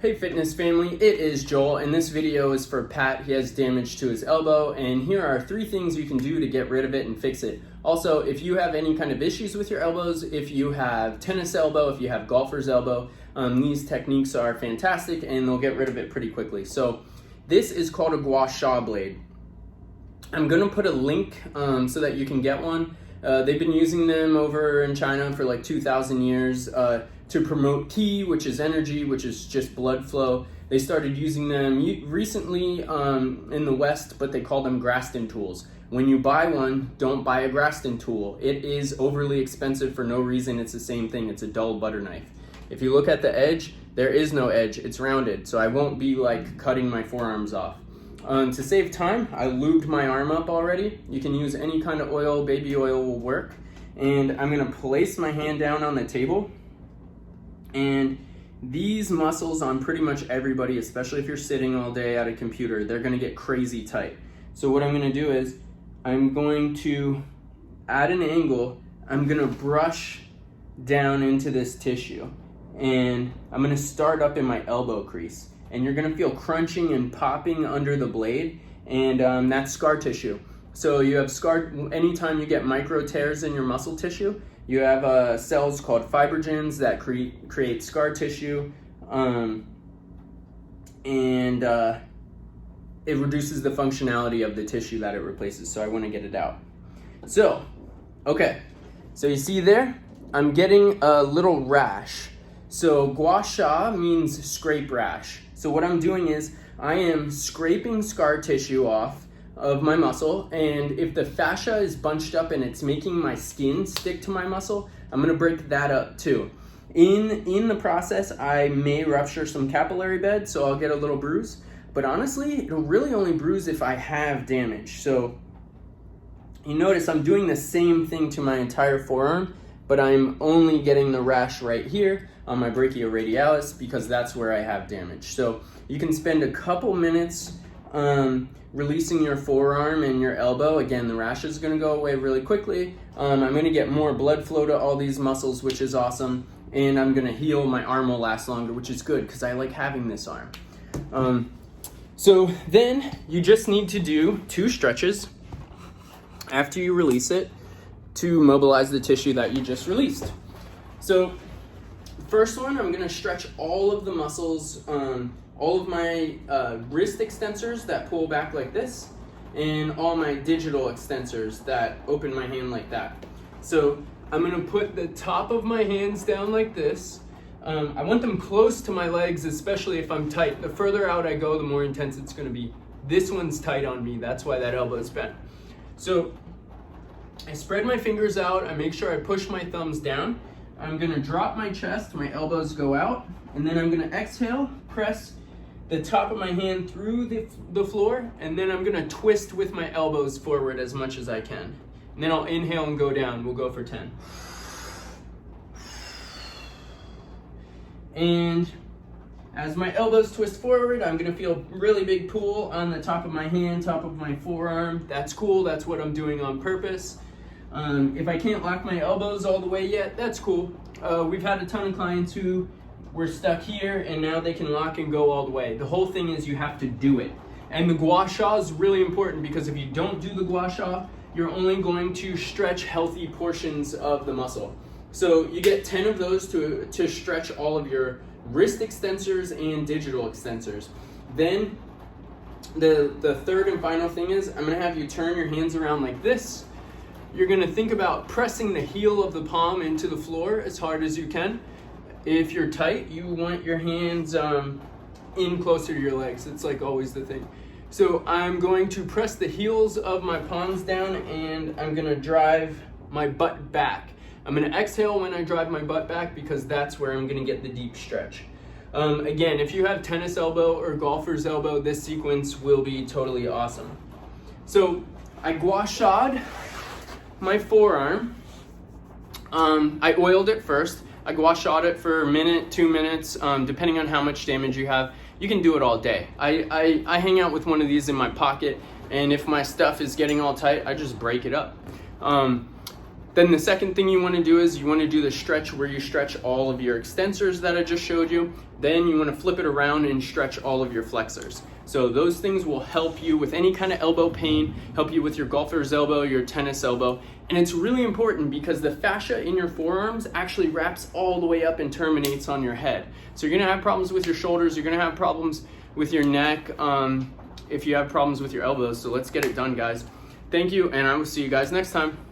Hey fitness family, it is Joel, and this video is for Pat. He has damage to his elbow, and here are 3 things you can do to get rid of it and fix it. Also, if you have any kind of issues with your elbows, if you have tennis elbow, if you have golfer's elbow, these techniques are fantastic and they'll get rid of it pretty quickly. So this is called a gua sha blade. I'm gonna put a link so that you can get one. They've been using them over in China for like 2,000 years to promote qi, which is energy, which is just blood flow. They started using them recently in the West, but they call them Graston tools. When you buy one, don't buy a Graston tool. It is overly expensive for no reason. It's the same thing. It's a dull butter knife. If you look at the edge, there is no edge. It's rounded, so I won't be like cutting my forearms off. To save time, I lubed my arm up already. You can use any kind of oil, baby oil will work. And I'm gonna place my hand down on the table. And these muscles on pretty much everybody, especially if you're sitting all day at a computer, they're gonna get crazy tight. So what I'm gonna do is, I'm going to, at an angle, I'm gonna brush down into this tissue. And I'm gonna start up in my elbow crease. And you're gonna feel crunching and popping under the blade, and that's scar tissue. So you have anytime you get micro tears in your muscle tissue, you have cells called fibrogens that create scar tissue, and it reduces the functionality of the tissue that it replaces, so I wanna get it out. So, okay, so you see there, I'm getting a little rash. So gua sha means scrape rash. So what I'm doing is I am scraping scar tissue off of my muscle, and if the fascia is bunched up and it's making my skin stick to my muscle, I'm gonna break that up too. In the process, I may rupture some capillary bed, so I'll get a little bruise, but honestly, it'll really only bruise if I have damage. So you notice I'm doing the same thing to my entire forearm, but I'm only getting the rash right here on my brachioradialis because that's where I have damage. So you can spend a couple minutes releasing your forearm and your elbow. Again, the rash is gonna go away really quickly. I'm gonna get more blood flow to all these muscles, which is awesome. And I'm gonna heal, my arm will last longer, which is good because I like having this arm. So then you just need to do 2 stretches after you release it to mobilize the tissue that you just released. So first one, I'm gonna stretch all of the muscles, all of my wrist extensors that pull back like this, and all my digital extensors that open my hand like that. So I'm gonna put the top of my hands down like this. I want them close to my legs, especially if I'm tight. The further out I go, the more intense it's gonna be. This one's tight on me, that's why that elbow is bent. So I spread my fingers out, I make sure I push my thumbs down. I'm gonna drop my chest, my elbows go out, and then I'm gonna exhale, press the top of my hand through the floor, and then I'm gonna twist with my elbows forward as much as I can. And then I'll inhale and go down. We'll go for 10. And as my elbows twist forward, I'm gonna feel really big pull on the top of my hand, top of my forearm. That's cool, that's what I'm doing on purpose. If I can't lock my elbows all the way yet, that's cool. We've had a ton of clients who were stuck here and now they can lock and go all the way. The whole thing is you have to do it. And the gua sha is really important because if you don't do the gua sha, you're only going to stretch healthy portions of the muscle. So you get 10 of those to stretch all of your wrist extensors and digital extensors. Then the third and final thing is I'm gonna have you turn your hands around like this. You're gonna think about pressing the heel of the palm into the floor as hard as you can. If you're tight, you want your hands in closer to your legs. It's like always the thing. So I'm going to press the heels of my palms down and I'm gonna drive my butt back. I'm gonna exhale when I drive my butt back because that's where I'm gonna get the deep stretch. Again, if you have tennis elbow or golfer's elbow, this sequence will be totally awesome. So I gua sha'd my forearm. I oiled it first. I gua sha'd it for a minute, 2 minutes, depending on how much damage you have. You can do it all day. I hang out with one of these in my pocket, and if my stuff is getting all tight, I just break it up. Then the second thing you want to do is you want to do the stretch where you stretch all of your extensors that I just showed you. Then you want to flip it around and stretch all of your flexors. So those things will help you with any kind of elbow pain, help you with your golfer's elbow, your tennis elbow. And it's really important because the fascia in your forearms actually wraps all the way up and terminates on your head. So you're gonna have problems with your shoulders, you're gonna have problems with your neck, if you have problems with your elbows. So let's get it done, guys. Thank you, and I will see you guys next time.